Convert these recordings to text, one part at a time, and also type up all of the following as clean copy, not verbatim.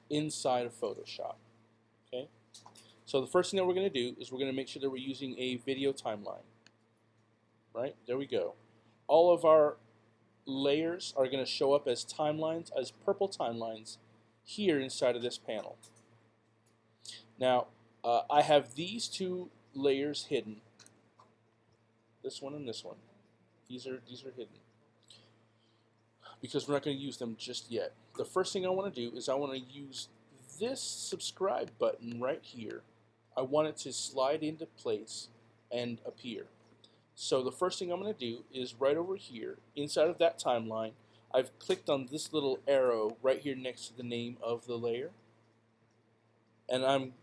inside of Photoshop. Okay? So the first thing that we're going to do is we're going to make sure that we're using a video timeline. Right? There we go. All of our layers are going to show up as timelines, as purple timelines, here inside of this panel. Now, I have these two layers hidden. This one and this one. These are hidden because we're not going to use them just yet. The first thing I want to do is I want to use this subscribe button right here. I want it to slide into place and appear. So the first thing I'm going to do is right over here, inside of that timeline, I've clicked on this little arrow right here next to the name of the layer. And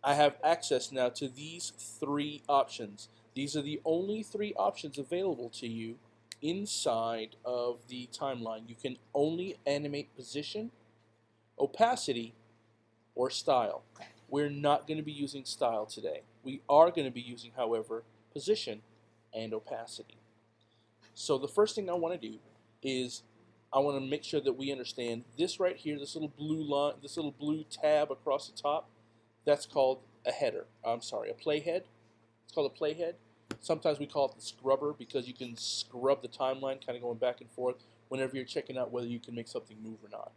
I have access now to these three options. These are the only three options available to you inside of the timeline. You can only animate position, opacity, or style. We're not going to be using style today. We are going to be using, however, position and opacity. So the first thing I want to do is I want to make sure that we understand this right here, this little blue line, this little blue tab across the top. That's called a header. I'm sorry, a playhead. It's called a playhead. Sometimes we call it the scrubber because you can scrub the timeline, kind of going back and forth whenever you're checking out whether you can make something move or not.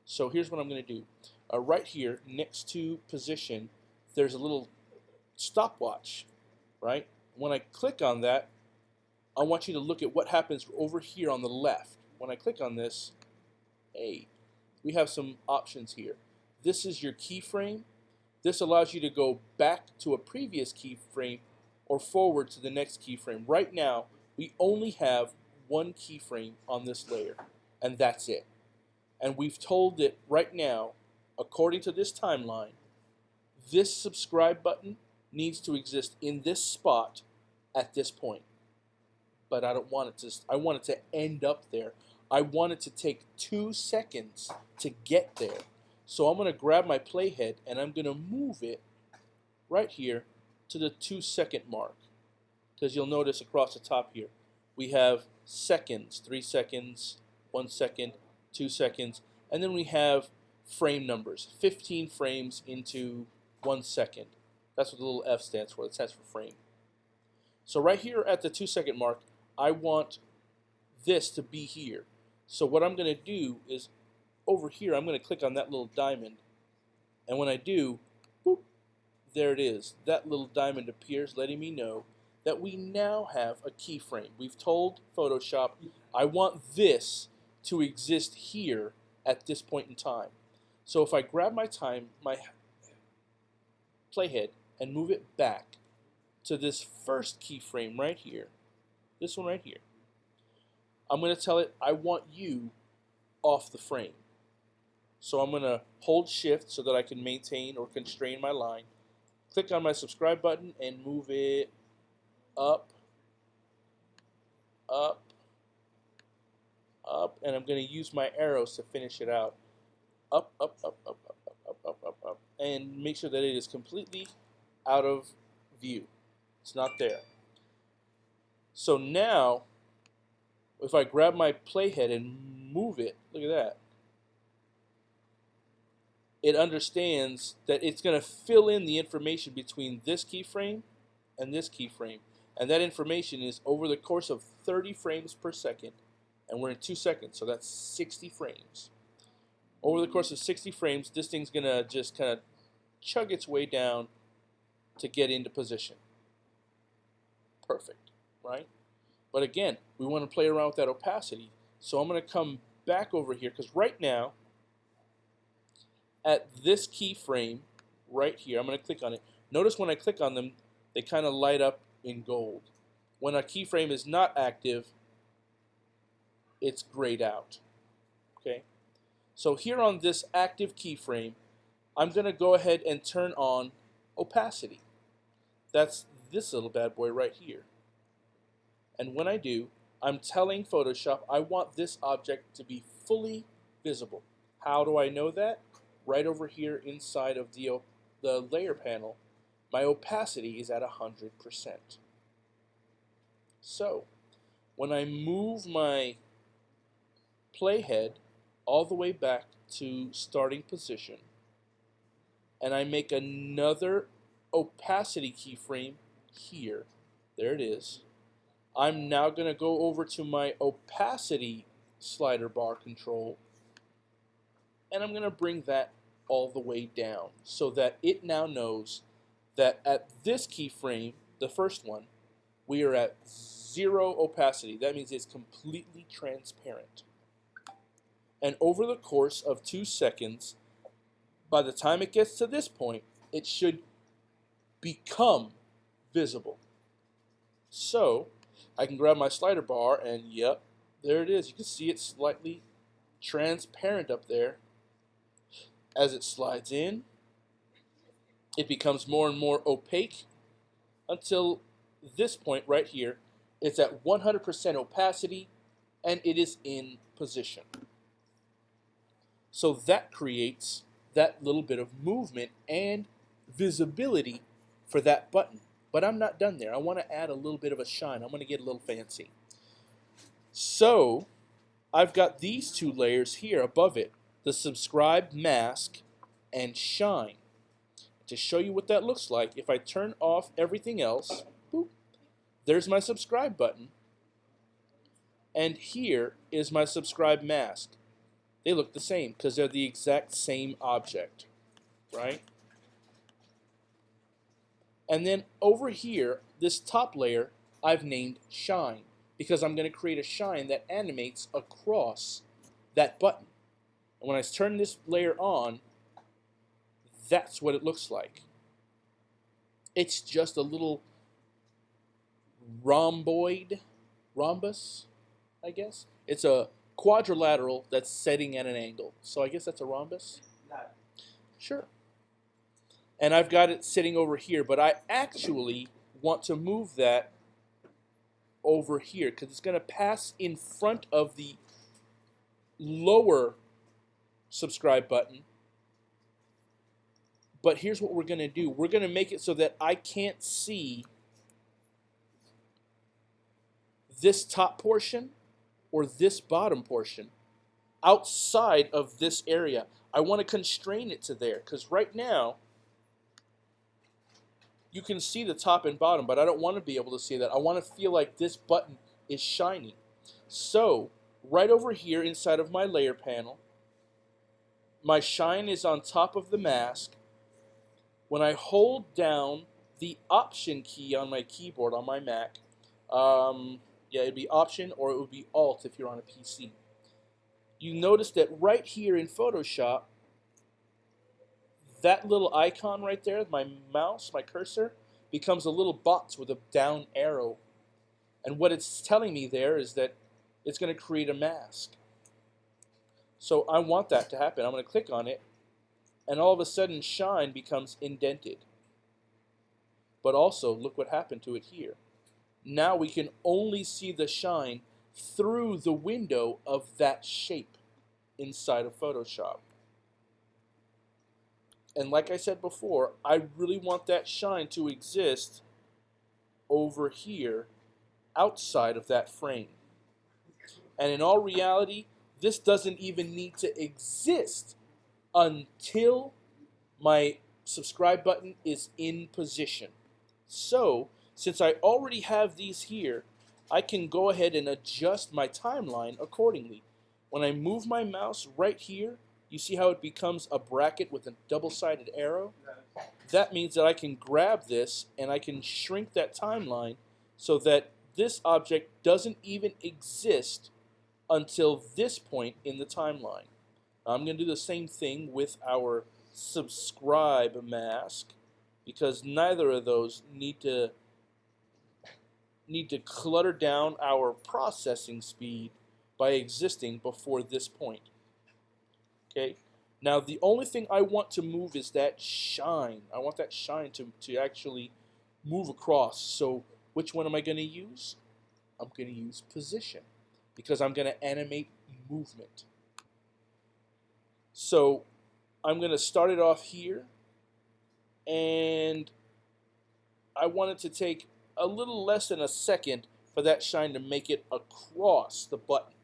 So here's what I'm going to do. Right here next to position, there's a little stopwatch, right? When I click on that, I want you to look at what happens over here on the left. When I click on this, hey, we have some options here. This is your keyframe. This allows you to go back to a previous keyframe or forward to the next keyframe. Right now, we only have one keyframe on this layer, and that's it. And we've told it right now, according to this timeline, this subscribe button needs to exist in this spot at this point. But I don't want it to, I want it to end up there. I want it to take 2 seconds to get there. So I'm going to grab my playhead and I'm going to move it right here to the 2-second mark. Because you'll notice across the top here, we have seconds, 3 seconds, 1 second, 2 seconds, and then we have frame numbers, 15 frames into 1 second. That's what the little F stands for. It stands for frame. So right here at the 2-second mark, I want this to be here. So what I'm going to do is over here, I'm going to click on that little diamond. And when I do, boop, there it is. That little diamond appears, letting me know that we now have a keyframe. We've told Photoshop, I want this to exist here at this point in time. So if I grab my playhead and move it back to this first keyframe right here, this one right here, I'm going to tell it I want you off the frame. So I'm going to hold shift so that I can maintain or constrain my line, click on my subscribe button and move it up, up, up, and I'm going to use my arrows to finish it out. Up, up, up, up, up, up, up, up, up, up, and make sure that it is completely out of view. It's not there. So now, if I grab my playhead and move it, look at that. It understands that it's going to fill in the information between this keyframe and this keyframe. And that information is over the course of 30 frames per second. And we're in 2 seconds, so that's 60 frames. Over the course of 60 frames, this thing's going to just kind of chug its way down to get into position. Perfect, right? But again, we want to play around with that opacity. So I'm going to come back over here, because right now, at this keyframe right here, I'm going to click on it. Notice when I click on them, they kind of light up in gold. When a keyframe is not active, it's grayed out. Okay? So here on this active keyframe, I'm going to go ahead and turn on opacity. That's this little bad boy right here. And when I do, I'm telling Photoshop I want this object to be fully visible. How do I know that? Right over here inside of the layer panel, my opacity is at 100%. So when I move my playhead all the way back to starting position, and I make another opacity keyframe here. There it is. I'm now going to go over to my opacity slider bar control, and I'm going to bring that all the way down so that it now knows that at this keyframe, the first one, we are at 0 opacity. That means it's completely transparent. And over the course of 2 seconds, by the time it gets to this point, it should become visible. So I can grab my slider bar and yep, there it is. You can see it slightly transparent up there. As it slides in, it becomes more and more opaque until this point right here. It's at 100% opacity and it is in position. So that creates that little bit of movement and visibility for that button. But I'm not done there. I want to add a little bit of a shine. I'm going to get a little fancy. So I've got these two layers here above it, the subscribe mask and shine. To show you what that looks like, if I turn off everything else, boop, there's my subscribe button. And here is my subscribe mask. They look the same because they're the exact same object, right? And then over here, this top layer, I've named shine because I'm going to create a shine that animates across that button. And when I turn this layer on, that's what it looks like. It's just a little rhombus, I guess. It's a quadrilateral that's setting at an angle. So I guess that's a rhombus? No. Sure. And I've got it sitting over here, but I actually want to move that over here because it's going to pass in front of the lower subscribe button. But here's what we're going to do. We're going to make it so that I can't see this top portion or this bottom portion outside of this area. I want to constrain it to there because right now you can see the top and bottom, but I don't want to be able to see that. I want to feel like this button is shining. So right over here inside of my layer panel, my shine is on top of the mask. When I hold down the Option key on my keyboard on my Mac, it'd be Option or it would be Alt if you're on a PC. You notice that right here in Photoshop, that little icon right there, my mouse, my cursor, becomes a little box with a down arrow. And what it's telling me there is that it's going to create a mask. So I want that to happen. I'm going to click on it, and all of a sudden shine becomes indented. But also, look what happened to it here. Now we can only see the shine through the window of that shape inside of Photoshop. And like I said before, I really want that shine to exist over here outside of that frame. And in all reality, this doesn't even need to exist until my subscribe button is in position. So, since I already have these here, I can go ahead and adjust my timeline accordingly. When I move my mouse right here, you see how it becomes a bracket with a double-sided arrow? That means that I can grab this and I can shrink that timeline so that this object doesn't even exist until this point in the timeline. I'm going to do the same thing with our subscribe mask because neither of those need to clutter down our processing speed by existing before this point. Okay. Now the only thing I want to move is that shine. I want that shine to actually move across. So which one am I going to use? I'm going to use position because I'm going to animate movement. So I'm going to start it off here, and I want it to take a little less than a second for that shine to make it across the button.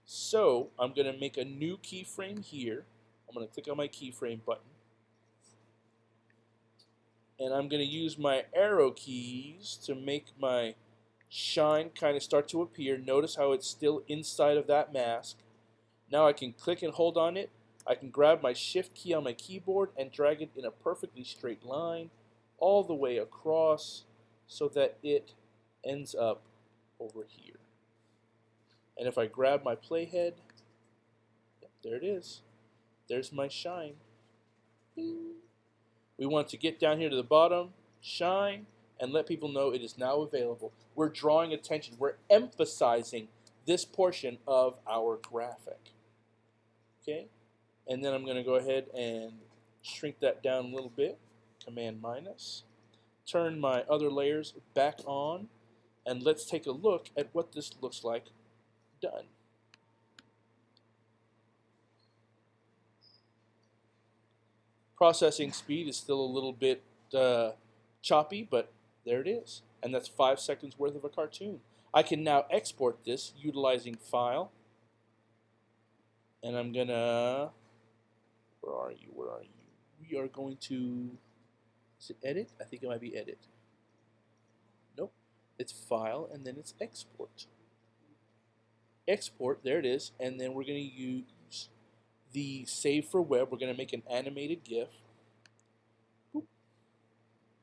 So I'm going to make a new keyframe here. I'm going to click on my keyframe button. And I'm going to use my arrow keys to make my shine kind of start to appear. Notice how it's still inside of that mask. Now I can click and hold on it. I can grab my shift key on my keyboard and drag it in a perfectly straight line all the way across so that it ends up over here. And if I grab my playhead, there it is. There's my shine. Bing. We want to get down here to the bottom, shine, and let people know it is now available. We're drawing attention. We're emphasizing this portion of our graphic. Okay? And then I'm going to go ahead and shrink that down a little bit. Command minus. Turn my other layers back on, and let's take a look at what this looks like done. Processing speed is still a little bit choppy, but there it is. And that's 5 seconds worth of a cartoon. I can now export this utilizing File. And I'm going to, where are you? We are going to, is it Edit? I think it might be Edit. Nope. It's File, and then it's Export. Export, there it is. And then we're going to use the Save for Web. We're going to make an animated GIF. Boop.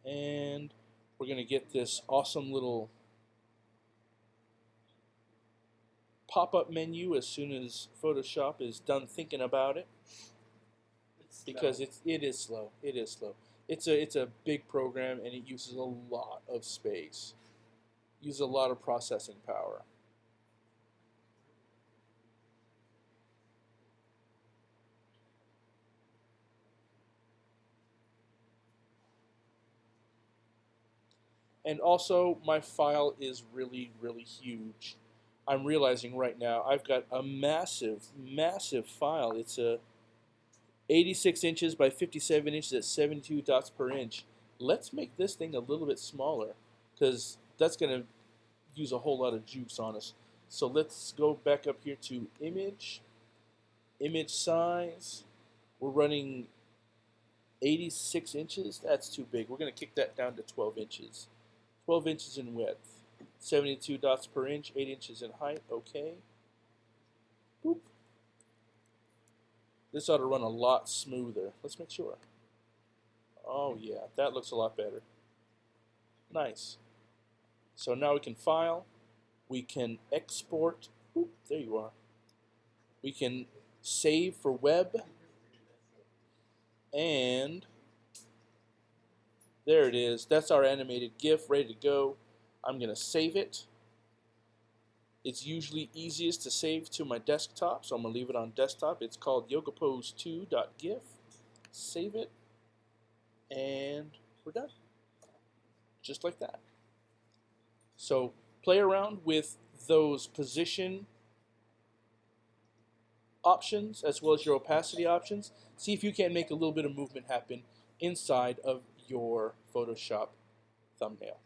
And we're going to get this awesome little pop-up menu as soon as Photoshop is done thinking about it. Because it is slow. It is slow. It's a big program, and it uses a lot of space. Uses a lot of processing power. And also, my file is really, really huge. I'm realizing right now I've got a massive, massive file. It's a 86 inches by 57 inches at 72 dots per inch. Let's make this thing a little bit smaller, because that's going to use a whole lot of juice on us. So let's go back up here to Image, Image Size. We're running 86 inches. That's too big. We're going to kick that down to 12 inches. 12 inches in width. 72 dots per inch, 8 inches in height. Okay. Boop. This ought to run a lot smoother. Let's make sure. Oh yeah, that looks a lot better. Nice. So now we can file. We can export. Boop, there you are. We can save for web. And there it is. That's our animated GIF ready to go. I'm going to save it. It's usually easiest to save to my desktop, so I'm going to leave it on desktop. It's called yogapose2.gif. Save it, and we're done. Just like that. So play around with those position options as well as your opacity options. See if you can make a little bit of movement happen inside of your Photoshop thumbnail.